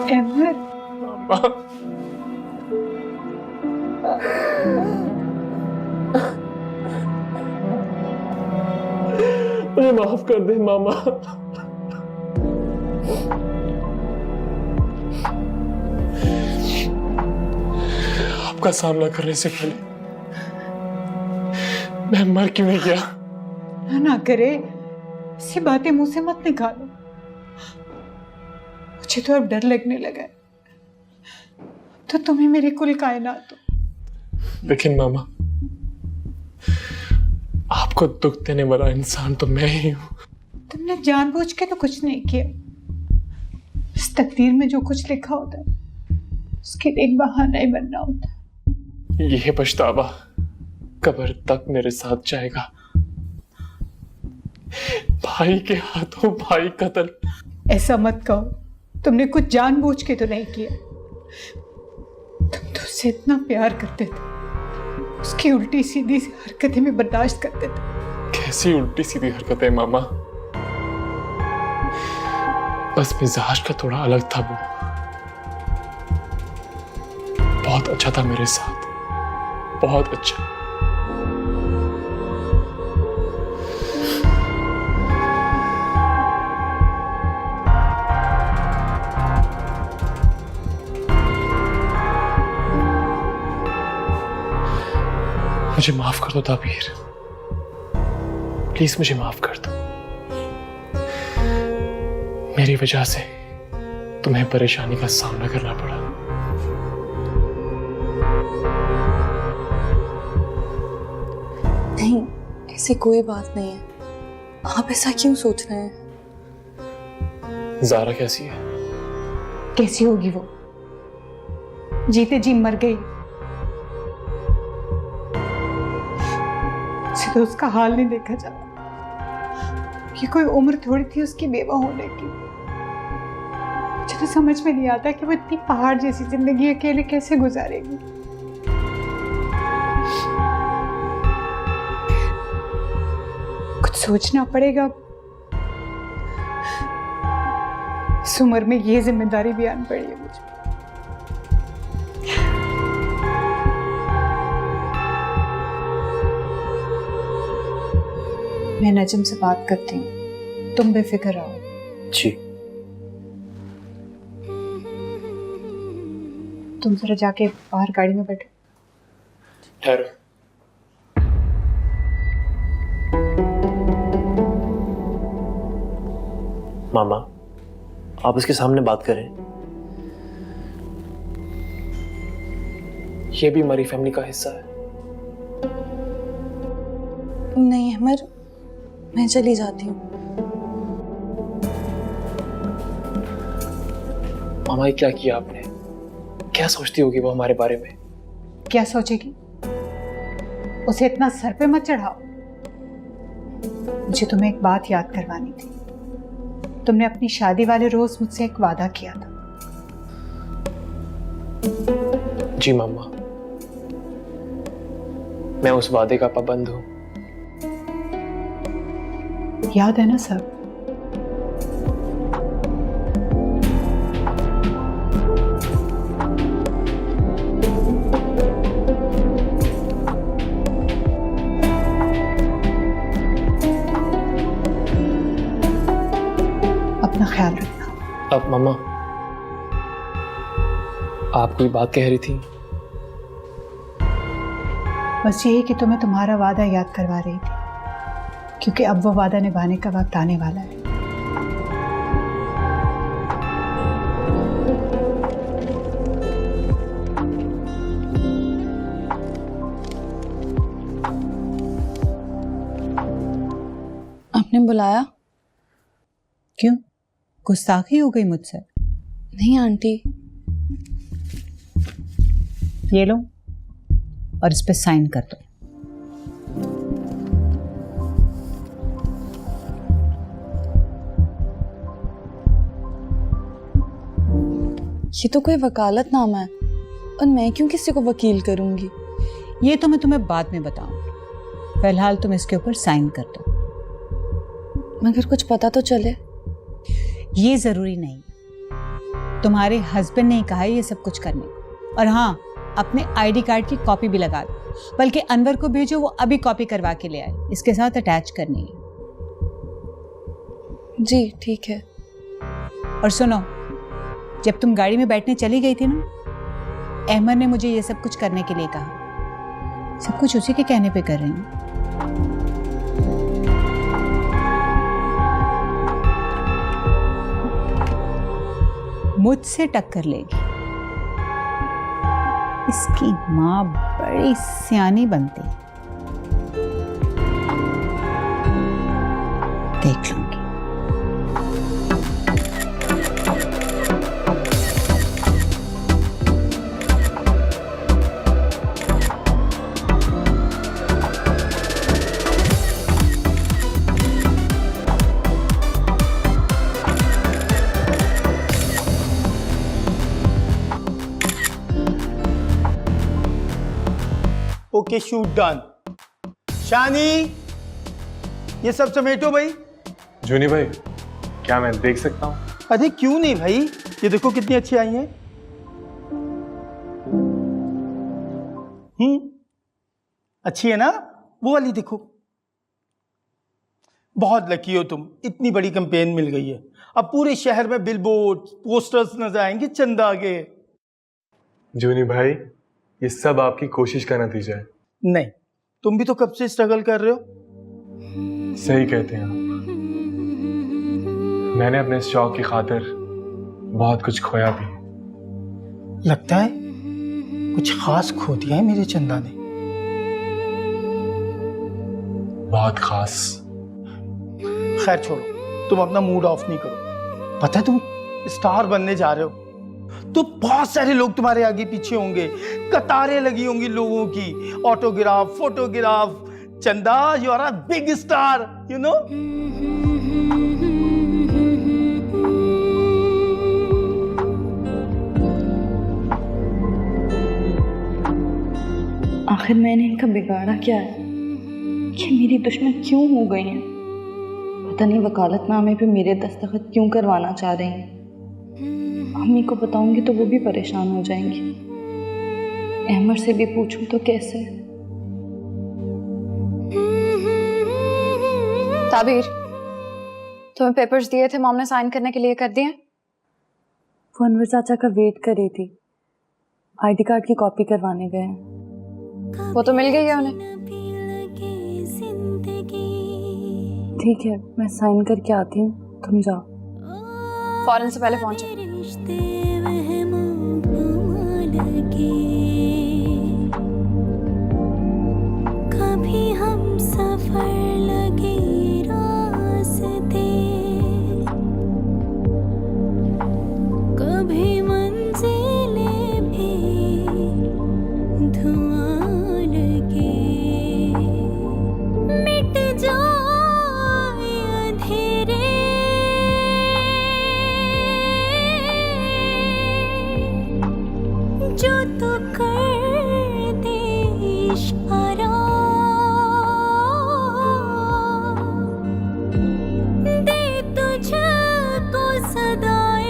अहमद, मामा, मुझे माफ कर दे मामा। आपका सामना करने से पहले मैं मर क्यों नहीं गया? ना करे, ऐसी बातें मुंह से मत निकालो। मुझे तो अब डर लगने लगा है। तो तुम्हें मेरी कुल कायनात हो। लेकिन मामा, आपको दुख देने वाला इंसान तो मैं ही हूं। तुमने जानबूझ के तो कुछ नहीं किया। इस तकदीर में जो कुछ लिखा होता है उसके लिए एक बहाना ही बनना होता है। यह पछतावा कब्र तक मेरे साथ जाएगा। भाई के हाथों भाई कत्ल। ऐसा मत कहो, तुमने कुछ जानबूझ के तो नहीं किया। तुम तो उससे इतना प्यार करते थे, उसकी उल्टी सीधी सी हरकतें भी बर्दाश्त करते थे। कैसी उल्टी सीधी हरकतें मामा? बस मिजाज का थोड़ा अलग था वो। बहुत अच्छा था मेरे साथ, बहुत अच्छा। मुझे माफ कर दो ताबीर, प्लीज मुझे माफ कर दो। मेरी वजह से तुम्हें परेशानी का सामना करना पड़ा। नहीं, ऐसी कोई बात नहीं है। आप ऐसा क्यों सोच रहे हैं? ज़ारा कैसी है? कैसी होगी वो? जीते जी मर गई। मुझे तो उसका हाल नहीं देखा जाता कि कोई उम्र थोड़ी थी उसकी बेवा होने की। मुझे तो समझ में नहीं आता कि वो इतनी पहाड़ जैसी जिंदगी अकेले कैसे गुजारेगी। कुछ सोचना पड़ेगा। इस उम्र में ये जिम्मेदारी भी आन पड़ी है मुझे। मैं नजम से बात करती हूँ, तुम बेफिक्र रहो। जी। तुम जरा जाके बाहर गाड़ी में बैठो। ठहरो। मामा, आप इसके सामने बात करें। ये भी हमारी फैमिली का हिस्सा है। नहीं अमर, मैं चली जाती हूँ। मामा, ये क्या किया आपने? क्या सोचती होगी वो हमारे बारे में? क्या सोचेगी? उसे इतना सर पे मत चढ़ाओ। मुझे तुम्हें एक बात याद करवानी थी। तुमने अपनी शादी वाले रोज मुझसे एक वादा किया था। जी मामा, मैं उस वादे का पाबंद हूं। याद है ना सब? अपना ख्याल रखना। अब मामा, आप कोई बात कह रही थी? बस यही कि तुम्हें तुम्हारा वादा याद करवा रही थी, क्योंकि अब वो वादा निभाने का वक्त आने वाला है। आपने बुलाया? क्यों, गुस्ताखी हो गई मुझसे? नहीं आंटी। ये लो और इस पे साइन कर दो। ये तो कोई वकालतनामा है और मैं क्यों किसी को वकील करूंगी? ये तो मैं तुम्हें बाद में बताऊंगी। फिलहाल तुम इसके ऊपर साइन कर दो। मगर कुछ पता तो चले। ये जरूरी नहीं। तुम्हारे हस्बैंड ने ही कहा है ये सब कुछ करने को। और हाँ, अपने आईडी कार्ड की कॉपी भी लगा दो, बल्कि अनवर को भेजो, वो अभी कॉपी करवा के ले आए, इसके साथ अटैच करनी है। जी ठीक है। और सुनो, जब तुम गाड़ी में बैठने चली गई थी ना, अहमद ने मुझे ये सब कुछ करने के लिए कहा। सब कुछ उसी के कहने पे कर रही हूँ। मुझसे टक्कर लेगी। इसकी माँ बड़ी सियानी बनती, देख लूंगी। Okay, shoot done. शानी, ये सब समेटो भाई। जूनी भाई, क्या मैं देख सकता हूँ? अरे क्यों नहीं भाई, ये देखो कितनी अच्छी आई है। अच्छी है ना? वो वाली देखो। बहुत लकी हो तुम, इतनी बड़ी कैंपेन मिल गई है। अब पूरे शहर में बिलबोर्ड, पोस्टर्स नजर आएंगे चंदा के। जूनी भाई, ये सब आपकी कोशिश का नतीजा है। नहीं, तुम भी तो कब से स्ट्रगल कर रहे हो। सही कहते हैं आप। मैंने अपने शौक की खातिर बहुत कुछ खोया भी। लगता है कुछ खास खो दिया है मेरे चंदा ने। बहुत खास। खैर छोड़ो, तुम अपना मूड ऑफ नहीं करो। पता है तुम स्टार बनने जा रहे हो तो बहुत सारे लोग तुम्हारे आगे पीछे होंगे, कतारें लगी होंगी लोगों की, autograph, photograph. Chanda, you are a big star, you know. आखिर मैंने इनका बिगाड़ा क्या है कि मेरी दुश्मन क्यों हो गई हैं? पता नहीं वकालतनामे पे मेरे दस्तखत क्यों करवाना चाह रही हैं। अम्मी को बताऊंगी तो वो भी परेशान हो जाएंगी। अहमद से भी पूछूं तो कैसे? ताबीर, तुम्हें पेपर्स दिए थे, मॉम ने साइन करने के लिए कर दिए? वो अनवर चाचा का वेट कर रही थी, आईडी कार्ड की कॉपी करवाने गए हैं। वो तो मिल गई है उन्हें। ठीक है, मैं साइन करके आती हूँ, तुम जाओ। फौरन से पहले पहुंचो। कभी हम सफर लगे रास्ते, कभी मंजिलें भी धुआं लगे, मिट जाए अंधेरे, जो तो कर दे इशारा, दे तुझको सदाएं,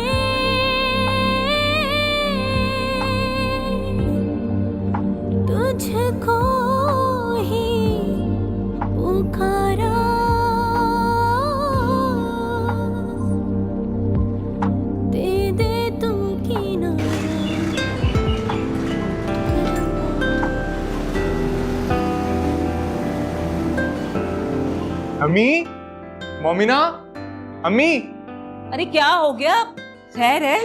तुझको ही पुकारा, दे दे तू किनारा। अम्मी, मोमिना, अम्मी। अरे क्या हो गया? खैर है?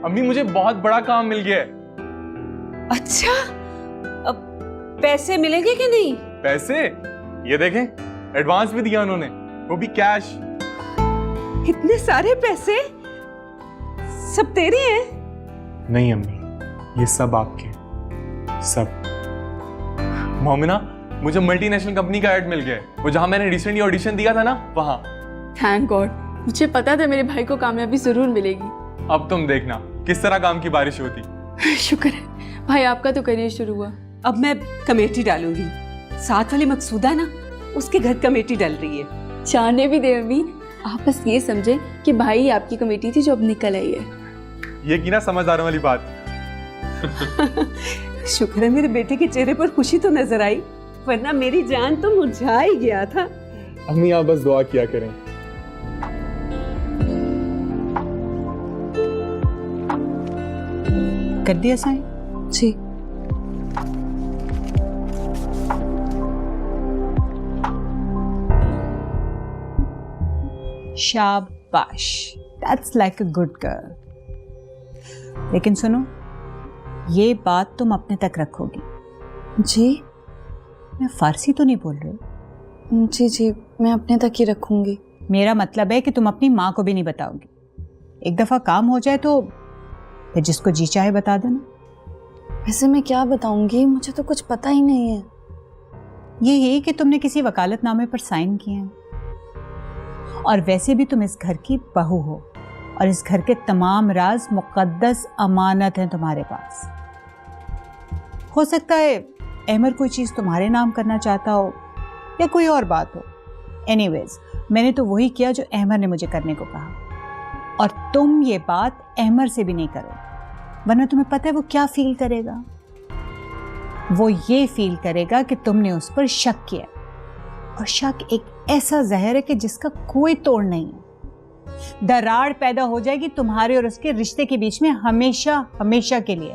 अम्मी, मुझे बहुत बड़ा काम मिल गया है। अच्छा, अब पैसे मिलेंगे कि नहीं? पैसे? ये देखें, एडवांस भी दिया उन्होंने, वो भी कैश। इतने सारे पैसे सब तेरे हैं? नहीं अम्मी, ये सब आपके, सब। मोमिना, मुझे मल्टीनेशनल कंपनी का ऐड मिल गया है, वो जहां मैंने रिसेंटली ऑडिशन दिया था ना, वहां। थैंक गॉड, मुझे पता था मेरे भाई को कामयाबी जरूर मिलेगी। अब तुम देखना किस तरह काम की बारिश होती। शुक्र है भाई, आपका तो करियर शुरू हुआ। अब मैं कमेटी डालूंगी। साथ वाली मकसूदा ना, उसके घर कमेटी डल रही है। जाने भी दे अम्मी, आप बस ये समझे कि भाई आपकी कमेटी थी जो अब निकल आई है। ये की ना समझदारों वाली बात। शुक्र है मेरे बेटे के चेहरे पर खुशी तो नजर आई, वरना मेरी जान तो मुरझा ही गया था। अम्मी आप बस दुआ किया करें। कर दिया साइन? जी। शाबाश, that's like a good girl. लेकिन सुनो, ये बात तुम अपने तक रखोगी। जी मैं फारसी तो नहीं बोल रही? जी जी, मैं अपने तक ही रखूंगी। मेरा मतलब है कि तुम अपनी माँ को भी नहीं बताओगी। एक दफ़ा काम हो जाए तो फिर जिसको जी चाहे बता देना। वैसे मैं क्या बताऊंगी, मुझे तो कुछ पता ही नहीं है। ये कि तुमने किसी वकालतनामे पर साइन किए हैं, और वैसे भी तुम इस घर की बहू हो और इस घर के तमाम राज मुकद्दस अमानत हैं तुम्हारे पास। हो सकता है अहमर कोई चीज़ तुम्हारे नाम करना चाहता हो या कोई और बात हो। एनीवेज, मैंने तो वही किया जो अहमर ने मुझे करने को कहा, और तुम ये बात अहमर से भी नहीं करो, वरना तुम्हें पता है वो क्या फील करेगा। वो ये फील करेगा कि तुमने उस पर शक किया, और शक एक ऐसा जहर है कि जिसका कोई तोड़ नहीं है। दरार पैदा हो जाएगी तुम्हारे और उसके रिश्ते के बीच में, हमेशा हमेशा के लिए।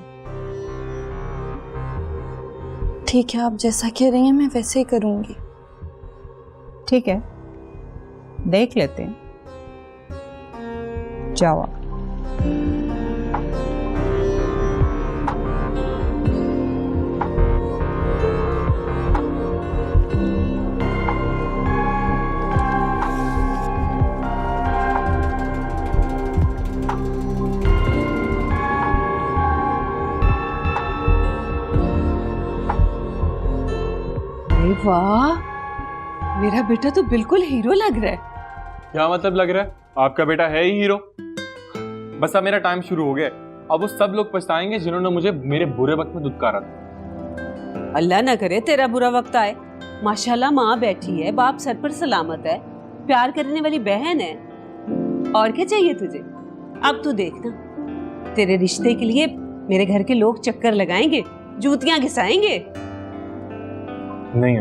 ठीक है, आप जैसा कह रही हैं मैं वैसे ही करूंगी। ठीक है, देख लेते हैं। जाओ आप। वाह, मेरा बेटा तो बिल्कुल हीरो लग रहा है। क्या मतलब लग रहा है? आपका बेटा है ही हीरो। बस अब मेरा टाइम शुरू हो गया। अब वो सब लोग पछताएंगे जिन्होंने मुझे मेरे बुरे वक्त में दुत्कारा था। अल्लाह ना करे तेरा बुरा वक्त आए। माशाल्लाह माँ बैठी है, बाप सर पर सलामत है, प्यार करने वाली बहन है, और क्या चाहिए तुझे? अब तू देखना, तेरे रिश्ते के लिए मेरे घर के लोग चक्कर लगाएंगे, जूतियां घिसाएंगे। नहीं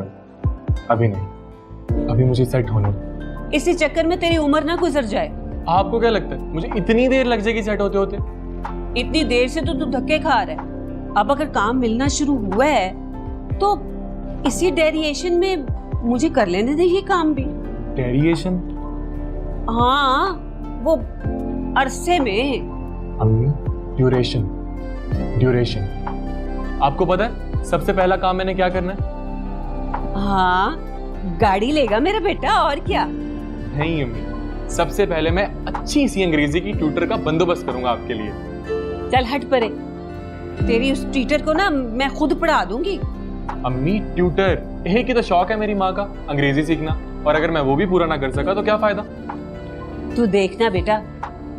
अभी नहीं, अभी मुझे सेट होने दो। इसी चक्कर में तेरी उम्र ना गुजर जाए। आपको क्या लगता है मुझे इतनी देर लग जाएगी सेट होते होते? इतनी देर से तो तू धक्के खा रहा है। अब अगर काम मिलना शुरू हुआ है तो इसी डेरिएशन में मुझे कर लेने दे ये काम भी। डेरिएशन? हाँ, वो अरसे में। अम्मी, ड्यूरेशन। आपको पता है सबसे पहला काम मैंने क्या करना है? हाँ, गाड़ी लेगा मेरा बेटा, और क्या? नहीं अम्मी, सबसे पहले मैं अच्छी सी अंग्रेजी की ट्यूटर का बंदोबस्त करूंगा आपके लिए। चल हट परे, तेरी उस ट्यूटर को ना मैं खुद पढ़ा दूंगी। अम्मी, ट्यूटर एक ही तो शौक है मेरी माँ का, अंग्रेजी सीखना, और अगर मैं वो भी पूरा ना कर सका तो क्या फायदा? तू देखना बेटा,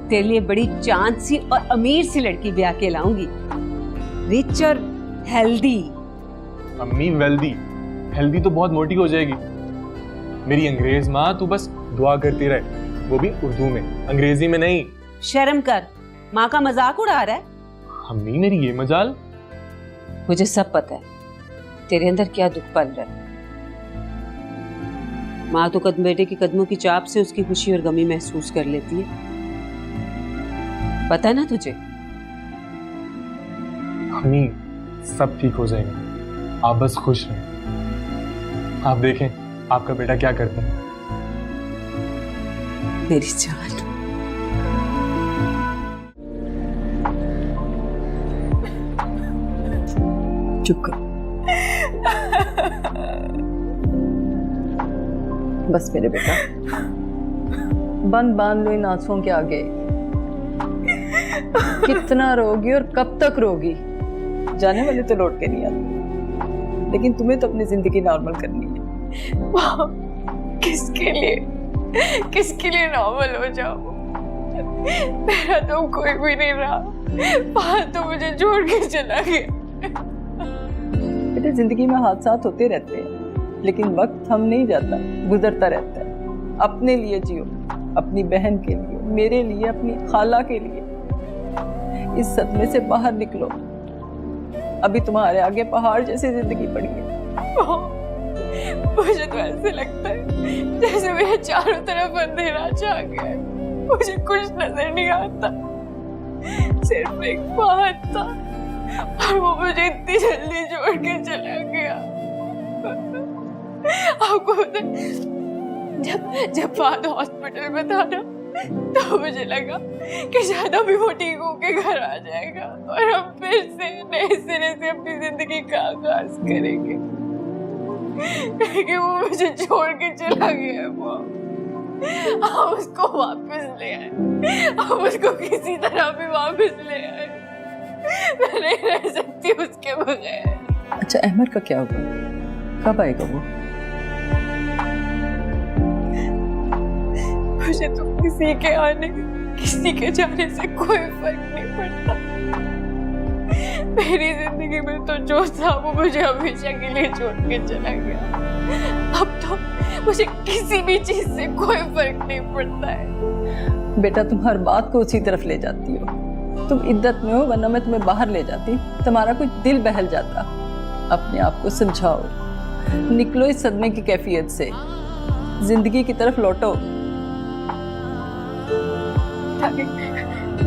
तेरे लिए बड़ी चांद सी और अमीर सी लड़की ब्याह के लाऊंगी, रिच और हेल्दी। अम्मी, हेल्दी तो बहुत मोटी हो जाएगी। मेरी अंग्रेज माँ, तू बस दुआ करती रहे, वो भी उर्दू में, अंग्रेजी में नहीं। शर्म कर, माँ का मजाक उड़ा रहा है। अम्मी, मेरी ये मजाल। मुझे सब पता है तेरे अंदर क्या दुख पल रहा है। माँ तो बेटे के कदमों की चाप से उसकी खुशी और गमी महसूस कर लेती है, पता है ना तुझे? अम्मी, सब ठीक हो जाएगा, आप बस खुश रहें। आप देखें आपका बेटा क्या करता है। मेरी जान, चुप कर। बस मेरे बेटा, बांध लो इन आंसुओं के आगे। कितना रोगी और कब तक रोगी? जाने वाले तो लौट के नहीं आते, लेकिन तुम्हें तो अपनी जिंदगी नॉर्मल करनी है। किसके लिए नॉर्मल हो जाओ? मेरा तो कोई भी नहीं रहा, वहां तो मुझे छोड़ के चला गया। बेटे, जिंदगी में हादसात होते रहते हैं, लेकिन वक्त थम नहीं जाता, गुजरता रहता है। अपने लिए जियो, अपनी बहन के लिए, मेरे लिए, अपनी खाला के लिए। इस सदमे से बाहर निकलो। अभी तुम्हारे आगे पहाड़ जैसी जिंदगी पड़ी है। मुझे तो ऐसे लगता है जैसे मेरे चारों तरफ अंधेरा छा गया है। मुझे कुछ नजर नहीं आता, सिर्फ एक बात था और वो मुझे इतनी जल्दी छोड़ के चला गया। आपको पता है, जब फाद हॉस्पिटल में था ना, तो मुझे लगा कि शायद अभी वो ठीक होके घर आ जाएगा और हम फिर से नए सिरे से अपनी जिंदगी का आगाज करेंगे। लेकिन वो मुझे छोड़ के चला गया है। वो हम उसको वापस ले आए, हम उसको किसी तरह भी वापस ले आए। मैं नहीं रह सकती उसके बगैर। अच्छा, अहमद का क्या हुआ? कब आएगा वो? मुझे तो किसी के आने किसी के जाने से कोई फर्क नहीं पड़ता। मेरी जिंदगी में तो जो था वो मुझे हमेशा के लिए छोड़ के चला गया। अब तो मुझे किसी भी चीज से कोई फर्क नहीं पड़ता है। बेटा, तुम हर बात को उसी तरफ ले जाती हो। तुम इद्दत में हो, वरना मैं तुम्हें बाहर ले जाती, तुम्हारा कुछ दिल बहल जाता। अपने आप को समझाओ, निकलो इस सदमे की कैफियत से, जिंदगी की तरफ लौटो।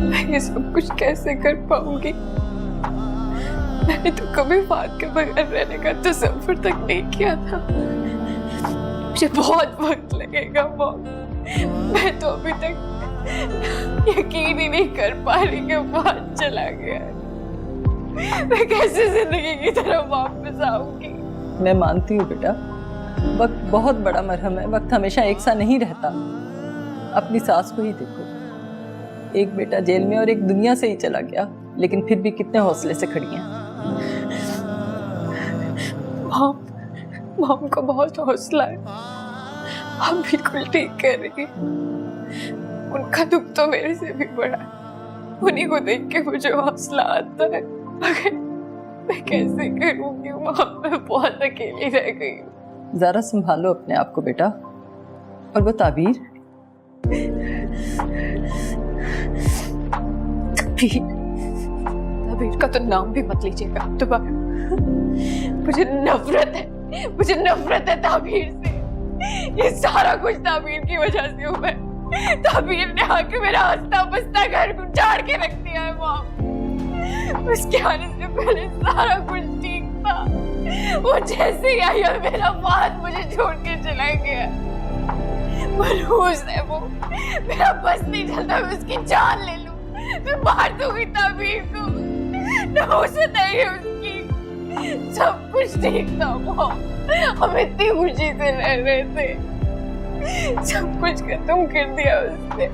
मैं ये सब कुछ कैसे कर पाऊंगी? मैंने तो कभी फाद के बगैर रहने का तसव्वुर तक नहीं किया था। मुझे बहुत वक्त लगेगा मॉम। मैं तो अभी तक यकीन ही नहीं कर पा रही कि फाद चला गया है। मैं कैसे जिंदगी की तरफ वापस आऊंगी? मैं मानती हूँ बेटा, वक्त बहुत बड़ा मरहम है। वक्त हमेशा एक सा नहीं रहता। अपनी सास को ही देखो, एक बेटा जेल में और एक दुनिया से ही चला गया, लेकिन फिर भी कितने हौसले से खड़ी हैं। मॉम को बहुत हौसला है। आप बिल्कुल ठीक कह रही हैं। उनका दुख तो मेरे से भी बड़ा है। उन्हीं को देख के मुझे हौसला आता है। मगर मैं कैसे करूंगी मॉम? मैं बहुत अकेली रह गई हूँ। जरा संभालो अपने आप को बेटा। और वो ताबीर ताबीर का तो नाम भी मत लीजिएगा दोबारा। मुझे नफरत है ताबीर से। ये सारा कुछ ताबीर की वजह से हुआ है। ताबीर ने आके मेरा हंसता बसता घर उजाड़ के रख दिया है मॉम। उसके आने से पहले सारा कुछ ठीक था। वो जैसे ही आई और मेरा फाद मुझे छोड़ के चला गया। मनहूस है वो। मेरा बस नहीं चलता मैं उसकी जान ले लूं। मैं मार दूंगी ताबीर को। नहुसत है उसकी। सब कुछ ठीक था मॉम। हम इतनी खुशी से रह रहे थे। सब कुछ खत्म कर दिया उसने।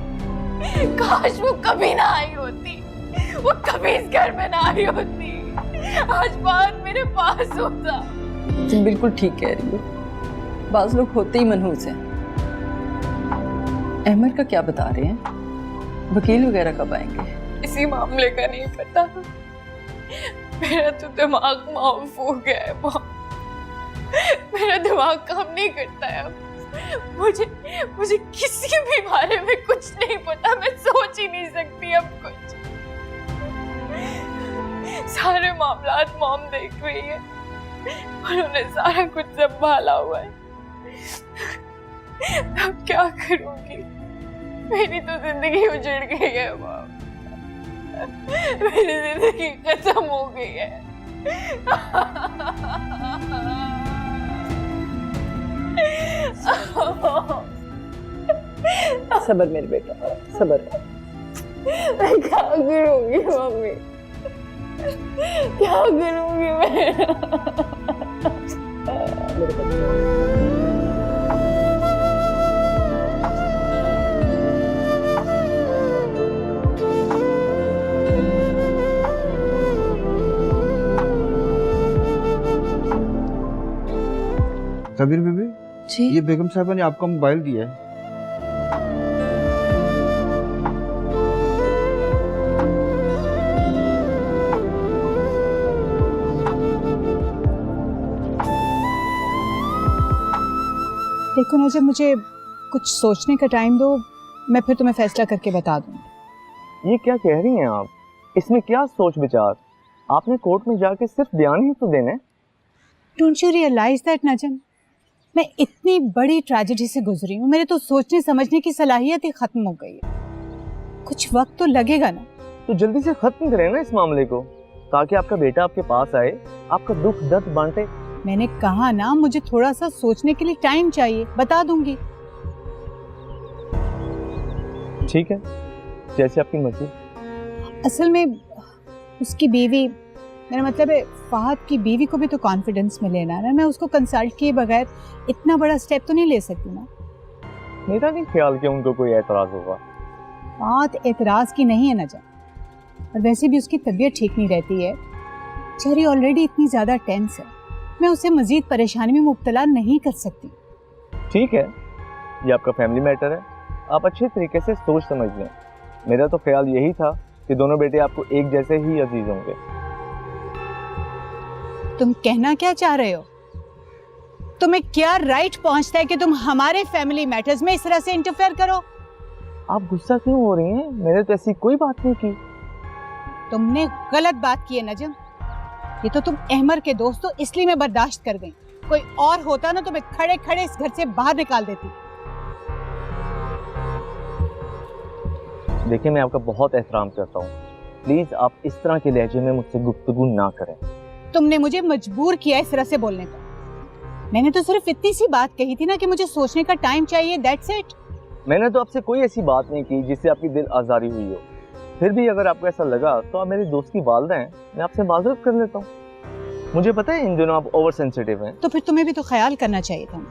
काश वो कभी ना आई होती। वो कभी इस घर में ना आई होती। आज बात मेरे पास होता। तुम बिल्कुल ठीक कह रही हो। बाज लोग होते ही मनहूस हैं। अहमद का क्या बता रहे हैं? वकील वगैरह कब आएंगे? इसी मामले का नहीं पता। मेरा तो दिमाग माफ हो गया है मॉम। मेरा दिमाग काम नहीं करता है अब। मुझे किसी भी बारे में कुछ नहीं पता। मैं सोच ही नहीं सकती अब कुछ। सारे मामलात मॉम देख रही है। उन्होंने सारा कुछ संभाला हुआ है। अब क्या करूंगी? मेरी तो जिंदगी उजड़ गई है मॉम। मेरी जिंदगी खत्म हो गई है। सबर मेरे बेटा, सबर। मैं क्या करूंगी मम्मी? क्या करूंगी मैं? सबीर बीबी जी ये बेगम साहबा ने आपका मोबाइल दिया है। देखो ना, जब मुझे कुछ सोचने का टाइम दो, मैं फिर तुम्हें फैसला करके बता दूंगी। ये क्या कह रही हैं आप? इसमें क्या सोच विचार? आपने कोर्ट में जाके सिर्फ बयान ही तो देना है। डोंट यू रियलाइज दैट नजम, मैं इतनी बड़ी ट्रेजेडी से गुजरी हूँ, मेरे तो सोचने समझने की सलाहियत ही खत्म हो गई है। कुछ वक्त तो लगेगा ना। तो जल्दी से खत्म करें ना इस मामले को, ताकि आपका बेटा आपके पास आए, आपका दुख दर्द बांटे। मैंने कहा ना, मुझे थोड़ा सा सोचने के लिए टाइम चाहिए, बता दूंगी। ठीक है, जैसे आपकी मर्जी। असल में उसकी बीवी, मेरा मतलब है फहद की बीवी को भी तो कॉन्फिडेंस में लेना है ना। मैं उसको कंसल्ट किए बगैर इतना बड़ा स्टेप तो नहीं ले सकती ना। मेरा नहीं ख्याल कि उनको कोई एतराज होगा। बात एतराज की नहीं है नजा, और वैसे भी उसकी तबीयत ठीक नहीं रहती है। चेरी ऑलरेडी इतनी ज़्यादा टेंस है, मैं उसे मजीद परेशानी में मुब्तला नहीं कर सकती। ठीक है, ये आपका फैमिली मैटर है, आप अच्छे तरीके से सोच समझ लें। मेरा तो ख्याल यही था कि दोनों बेटे आपको एक जैसे ही अजीज होंगे। तुम कहना क्या चाह रहे हो? तुम्हें क्या राइट पहुंचता है कि तुम हमारे फैमिली मैटर्स में इस तरह से इंटरफेयर करो? आप गुस्सा क्यों हो रही हैं? मैंने तो ऐसी कोई बात नहीं की। तुमने गलत बात की है नजम। ये तो तुम अहमर के दोस्त हो, इसलिए मैं बर्दाश्त कर गई। कोई और होता ना तो मैं खड़े खड़े इस घर से बाहर निकाल देती। देखिए, मैं आपका बहुत एहतराम करता हूँ, प्लीज आप इस तरह के लहजे में मुझसे गुफ्तगू ना करें। तुमने मुझे मजबूर किया इस तरह से बोलने का। मैंने तो सिर्फ इतनी सी बात कही थी ना कि मुझे सोचने का टाइम चाहिए, दैट्स इट। मैंने तो आपसे कोई ऐसी बात नहीं की जिससे आपकी दिल आजारी हुई हो। फिर भी अगर आपको ऐसा लगा तो आप मेरे दोस्त की वालिदा हैं, मैं आपसे माजरत कर लेता हूँ। मुझे पता है इन दिनों आप ओवर सेंसिटिव हैं। तो फिर तुम्हें भी तो ख्याल करना चाहिए था।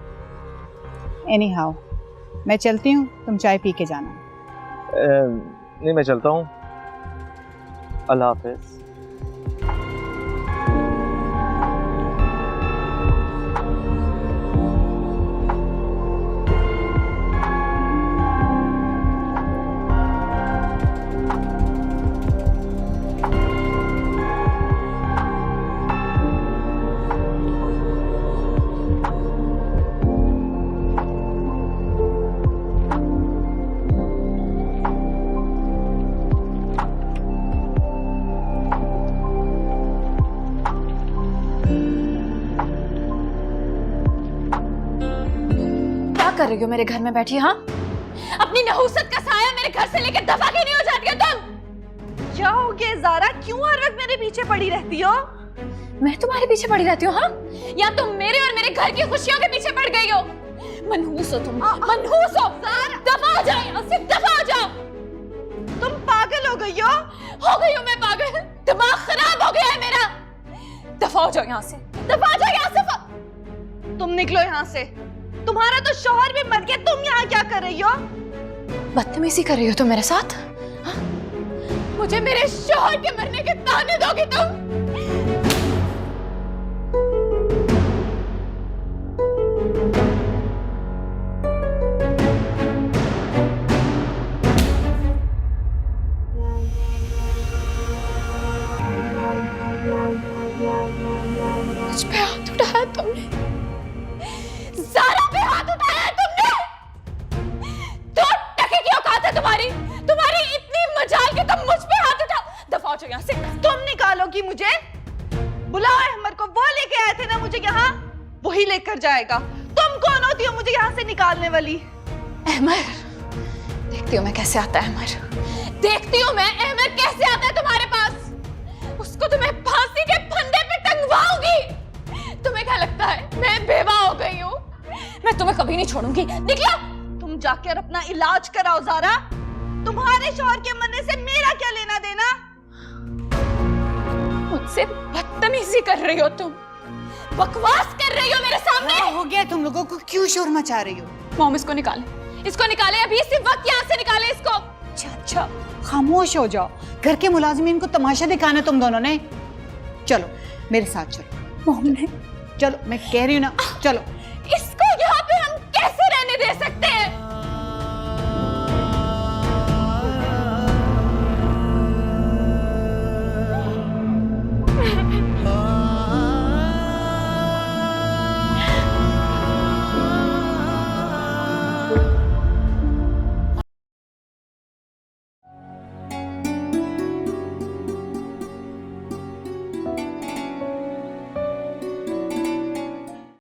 एनी हाउ, मैं चलती हूँ, तुम चाय पी के जाना। नहीं, मैं चलता हूँ। अल्लाह हाफिज। कर रही हो मेरे घर में बैठी? हाँ, अपनी नहुसत का साया मेरे घर से लेकर दफा क्यों नहीं हो जाती हो तुम? क्या हो गया ज़ारा, क्यों हर वक्त मेरे पीछे पड़ी रहती हो? मैं तुम्हारे पीछे पड़ी रहती हूँ? हाँ, या तुम मेरे और मेरे घर की खुशियों के पीछे पड़ गई हो? मनहूस हो तुम, मनहूस हो। दफा हो जाओ यहाँ से, दफा हो जाओ। तुम पागल हो गई हो? हो गई हूँ मैं पागल, दिमाग खराब हो गया है मेरा। दफा हो जाओ यहाँ से, दफा हो जाओ यहाँ से। तुम निकलो यहाँ से। तुम्हारा तो शौहर भी मर गया, तुम यहाँ क्या कर रही हो? बदतमीजी कर रही हो तुम मेरे साथ? हा? मुझे मेरे शौहर के मरने के ताने दोगे तुम? मुझ पे हाथ उठाया तुमने, ज़ारा पे हाथ उठाया तुमने। तो टके की औकात है तुम्हारी, तुम्हारी इतनी मजाल कि तुम मुझ पे हाथ उठाओ। दफा हो जाओ यहाँ से। तुम निकालोगी मुझे? बुलाओ अहमद को, वो लेके आए थे ना मुझे यहाँ, वही लेकर जाएगा। तुम कौन होती हो मुझे यहाँ से निकालने वाली? अहमद, देखती हूँ मैं कैसे आता है अहमद, देखती हूँ मैं अहमद कैसे आता है तुम्हारे पास। उसको तुम्हें फांसी के फंदे पे टंगवाऊंगी। तुम्हें क्या लगता है मैं बेवा हो गई हूँ? मैं तुम्हें कभी नहीं छोड़ूंगी। निकलो। तुम जाकर अपना इलाज कराओ ज़ारा। तुम्हारे शौहर के मरने से मेरा क्या लेना देना? मुझसे बदतमीजी कर रही हो तुम, बकवास कर रही हो मेरे सामने। हो गया तुम लोगों को, क्यों शोर मचा रही हो? मॉम, इसको निकाले, इसको निकाले अभी, इसी वक्त यहाँ से निकाले इसको। अच्छा, खामोश हो जाओ। घर के मुलाजिमीन को तमाशा दिखाना तुम दोनों ने। चलो मेरे साथ चलो। मॉम ने, चलो, मैं कह रही हूँ ना, चलो। इसको यहाँ पे हम कैसे रहने दे सकते हैं?